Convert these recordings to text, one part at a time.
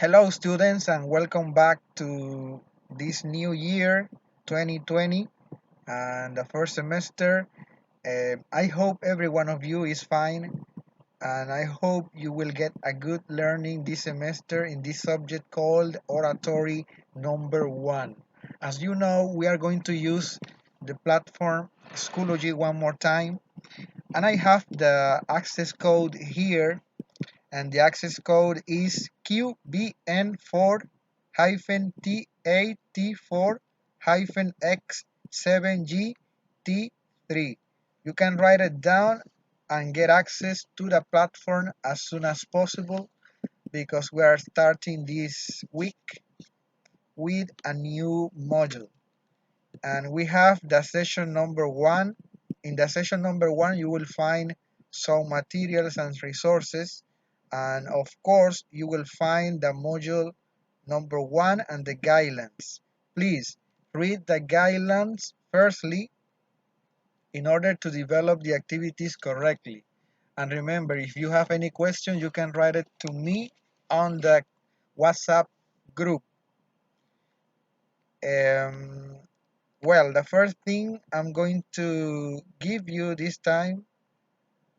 Hello, students, and welcome back to this new year, 2020, and the first semester. I hope every one of you is fine, and I hope you will get a good learning this semester in this subject called Oratory number 1. As you know, we are going to use the platform Schoology one more time, and I have the access code here, and the access code is QBN4-TAT4-X7GT3. You can write it down and get access to the platform as soon as possible because we are starting this week with a new module. And we have the session number 1. In the session number 1, you will find some materials and resources, and of course you will find the module number 1 and the guidelines. Please read the guidelines firstly in order to develop the activities correctly. And remember, if you have any question, you can write it to me on the WhatsApp group. um, well, the first thing I'm going to give you this time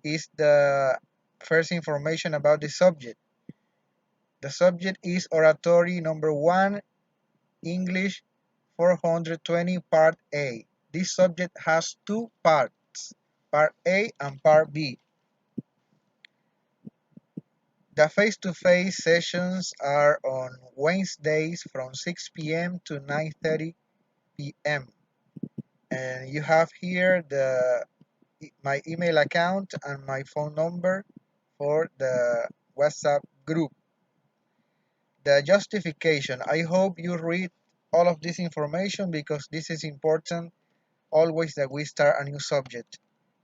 is the first information about the subject. The subject is Oratory number 1, English 420, Part A. This subject has two parts, Part A and Part B. The face-to-face sessions are on Wednesdays from 6 p.m. to 9:30 p.m. And you have here my email account and my phone number for the WhatsApp group. The justification. I hope you read all of this information because this is important always that we start a new subject.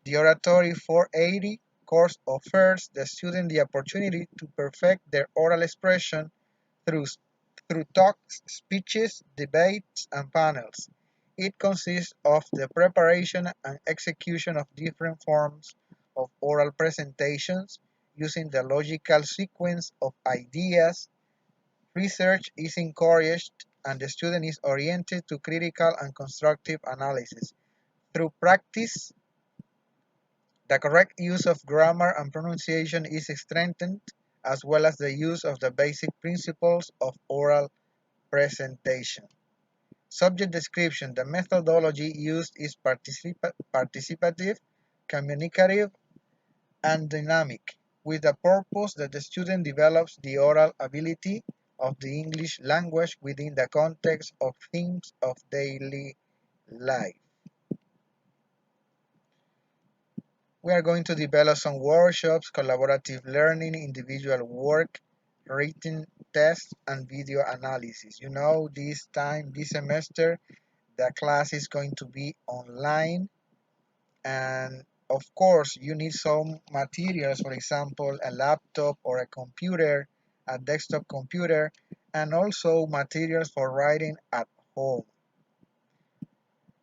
The Oratory 480 course offers the student the opportunity to perfect their oral expression through, through talks, speeches, debates, and panels. It consists of the preparation and execution of different forms of oral presentations using the logical sequence of ideas. Research is encouraged and the student is oriented to critical and constructive analysis. Through practice, the correct use of grammar and pronunciation is strengthened, as well as the use of the basic principles of oral presentation. Subject description. The methodology used is participative, communicative, and dynamic, with the purpose that the student develops the oral ability of the English language within the context of themes of daily life. We are going to develop some workshops, collaborative learning, individual work, written tests, and video analysis. You know, this semester, the class is going to be online, and of course you need some materials, for example a laptop or a computer, a desktop computer, and also materials for writing at home.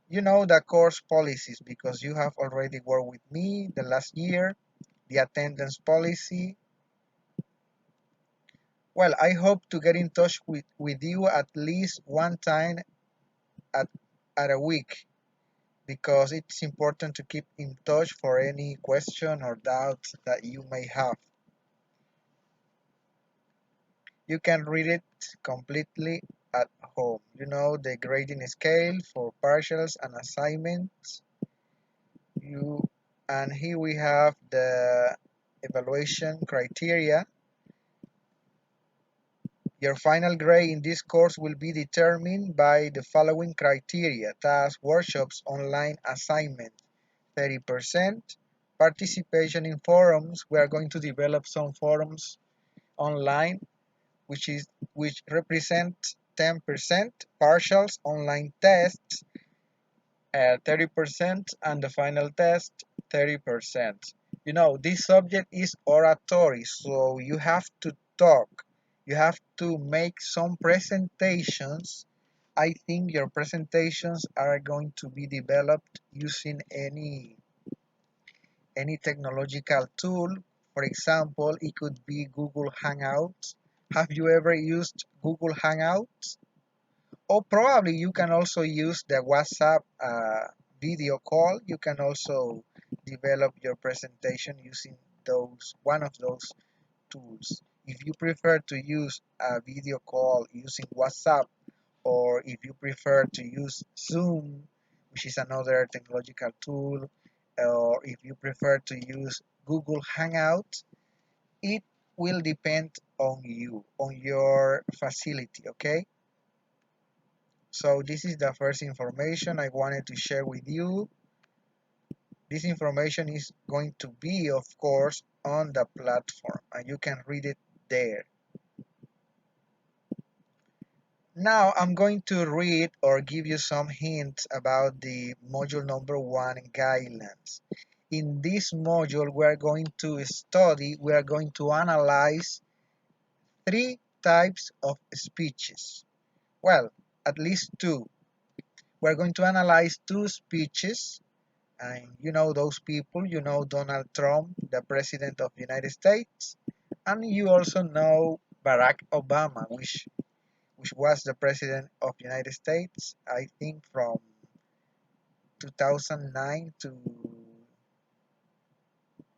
You know the course policies because you have already worked with me the last year. The attendance policy. Well, I hope to get in touch with you at least one time at, at a week because it's important to keep in touch for any question or doubts that you may have. You can read it completely at home. You know the grading scale for partials and assignments. You and here we have the evaluation criteria. Your final grade in this course will be determined by the following criteria: tasks, workshops, online assignment, 30%, participation in forums. We are going to develop some forums online, which represent 10%, partials, online tests, 30%, and the final test, 30%. You know, this subject is oratory, so you have to talk. You have to make some presentations. I think your presentations are going to be developed using any technological tool. For example, it could be Google Hangouts. Have you ever used Google Hangouts? Or probably you can also use the WhatsApp video call. You can also develop your presentation using one of those tools. If you prefer to use a video call using WhatsApp, or if you prefer to use Zoom, which is another technological tool, or if you prefer to use Google Hangouts, it will depend on you, on your facility, okay? So this is the first information I wanted to share with you. This information is going to be, of course, on the platform, and you can read it there. Now I'm going to read or give you some hints about the module number 1 guidelines. In this module, we are going to analyze three types of speeches. Well, at least two. We're going to analyze two speeches, and you know those people. You know Donald Trump, the President of the United States, and you also know Barack Obama, which was the President of the United States, I think from 2009 to,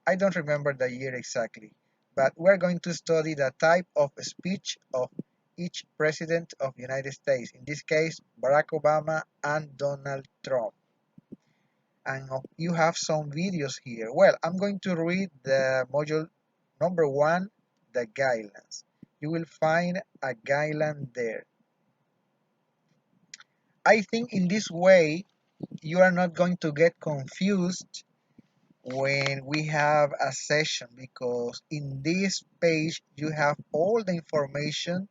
I don't remember the year exactly, but we're going to study the type of speech of each President of the United States, in this case Barack Obama and Donald Trump. And you have some videos here. Well, I'm going to read the module number 1, the guidelines. You will find a guideline there. I think in this way you are not going to get confused when we have a session, because in this page you have all the information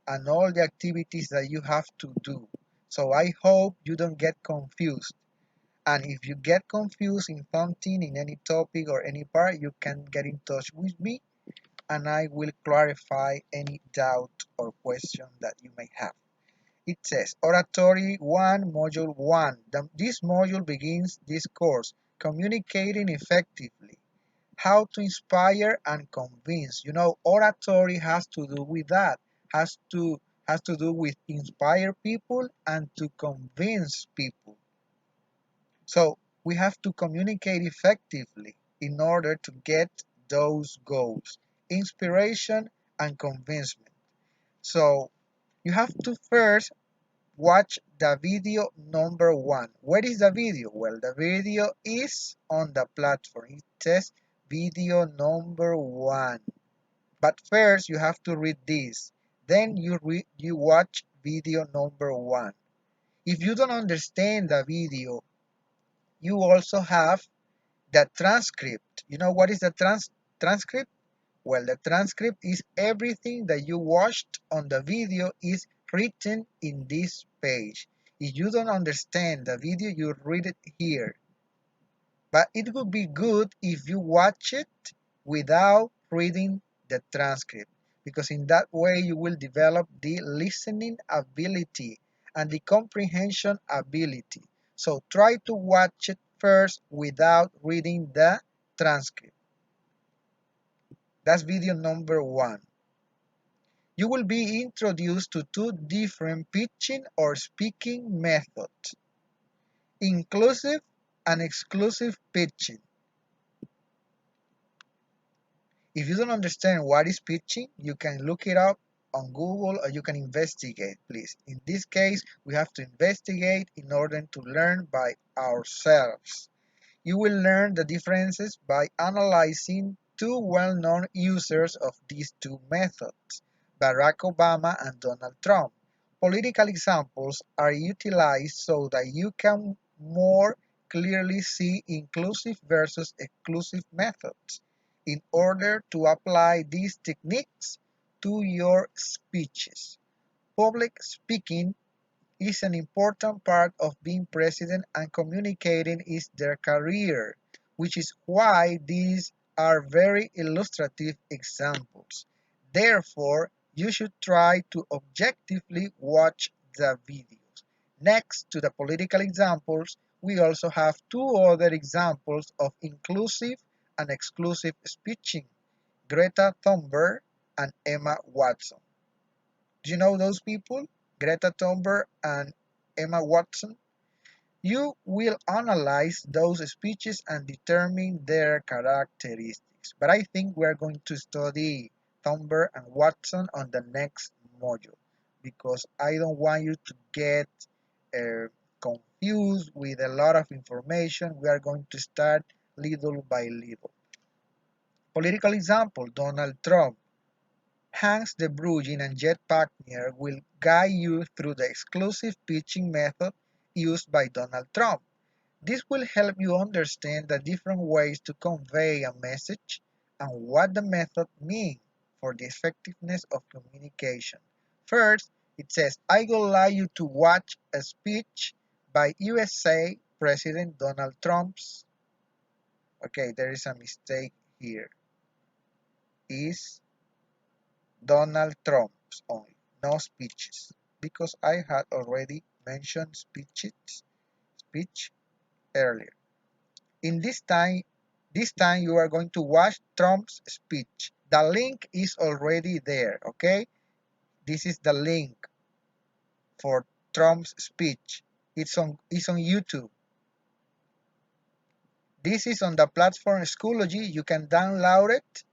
and all the activities that you have to do. So I hope you don't get confused. And if you get confused in something, in any topic or any part, you can get in touch with me and I will clarify any doubt or question that you may have. It says Oratory 1, Module 1. This module begins this course, communicating effectively, how to inspire and convince. You know, oratory has to do with that, has to do with inspire people and to convince people. So we have to communicate effectively in order to get those goals, inspiration and convincement. So you have to first watch the video number 1. Where is the video? Well, the video is on the platform. It says video number 1. But first you have to read this. Then you watch video number 1. If you don't understand the video, you also have the transcript. You know what is the transcript? Well, the transcript is everything that you watched on the video is written in this page. If you don't understand the video, you read it here. But it would be good if you watch it without reading the transcript, because in that way you will develop the listening ability and the comprehension ability. So try to watch it first without reading the transcript. That's video number 1. You will be introduced to two different pitching or speaking methods: inclusive and exclusive pitching. If you don't understand what is pitching, you can look it up on Google or you can investigate, please. In this case, we have to investigate in order to learn by ourselves. You will learn the differences by analyzing two well-known users of these two methods, Barack Obama and Donald Trump. Political examples are utilized so that you can more clearly see inclusive versus exclusive methods in order to apply these techniques to your speeches. Public speaking is an important part of being president, and communicating is their career, which is why these are very illustrative examples. Therefore, you should try to objectively watch the videos. Next to the political examples, we also have two other examples of inclusive and exclusive speaking: Greta Thunberg and Emma Watson. Do you know those people? Greta Thunberg and Emma Watson? You will analyze those speeches and determine their characteristics. But I think we are going to study Thunberg and Watson on the next module because I don't want you to get uh, confused with a lot of information. We are going to start little by little. Political example, Donald Trump. Hans de Bruyne and Jet Wagner will guide you through the exclusive pitching method used by Donald Trump. This will help you understand the different ways to convey a message and what the method means for the effectiveness of communication. First, it says, I would like you to watch a speech by USA President Donald Trump's. Okay, there is a mistake here. Is Donald Trump's only, no speeches, because I had already mentioned speech earlier. In this time you are going to watch Trump's speech. The link is already there, okay? This is the link for Trump's speech. It's on YouTube. This is on the platform Schoology. You can download it,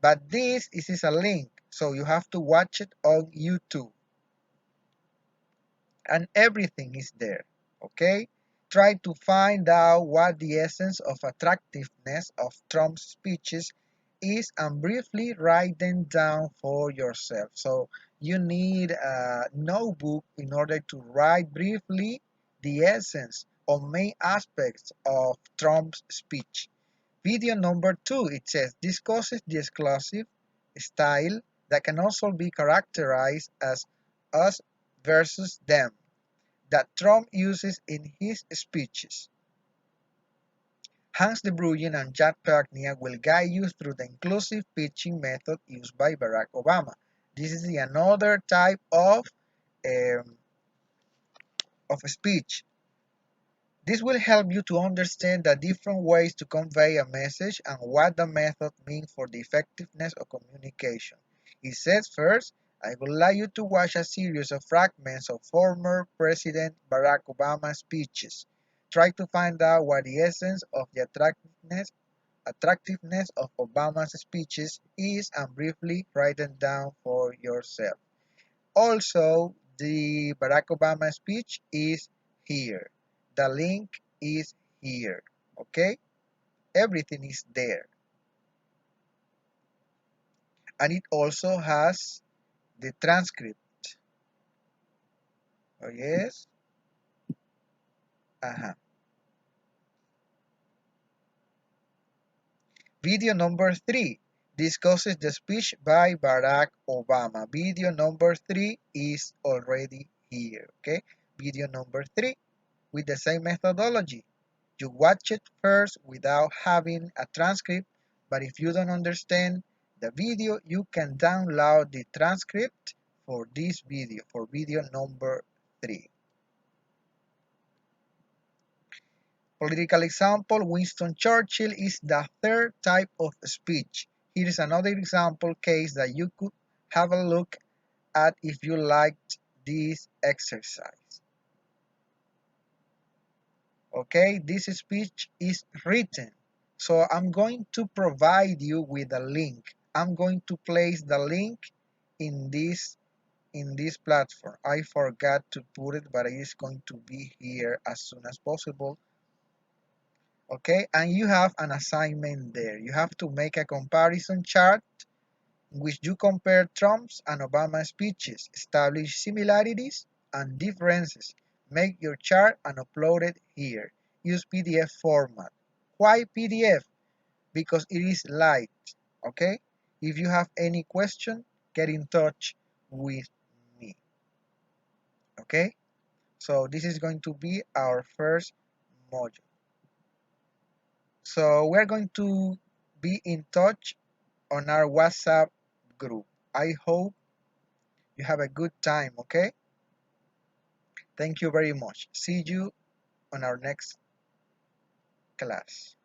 but this is a link, so you have to watch it on YouTube. And everything is there, okay? Try to find out what the essence of attractiveness of Trump's speeches is and briefly write them down for yourself. So you need a notebook in order to write briefly the essence or main aspects of Trump's speech. Video number 2, it says, discusses the exclusive style that can also be characterized as us versus them that Trump uses in his speeches. Hans de Bruyne and Jack Pagnia will guide you through the inclusive pitching method used by Barack Obama. This is another type um, of speech. This will help you to understand the different ways to convey a message and what the method means for the effectiveness of communication. It says first, I would like you to watch a series of fragments of former President Barack Obama's speeches. Try to find out what the essence of the attractiveness of Obama's speeches is and briefly write them down for yourself. Also, the Barack Obama speech is here. The link is here. Okay? Everything is there. And it also has the transcript. Oh, yes? Uh-huh. Video number 3 discusses the speech by Barack Obama. Video number 3 is already here. Okay? Video number 3 with the same methodology. You watch it first without having a transcript, but if you don't understand the video, you can download the transcript for this video, for video number 3. Political example, Winston Churchill is the third type of speech. Here is another example case that you could have a look at if you liked this exercise. Okay, this speech is written. So I'm going to provide you with a link. I'm going to place the link in this platform. I forgot to put it, but it is going to be here as soon as possible. Okay, and you have an assignment there. You have to make a comparison chart in which you compare Trump's and Obama's speeches, establish similarities and differences. Make your chart and upload it here. Use PDF format. Why PDF? Because it is light. Okay? If you have any question, get in touch with me. Okay? So this is going to be our first module. So we're going to be in touch on our WhatsApp group. I hope you have a good time, okay? Thank you very much. See you on our next class.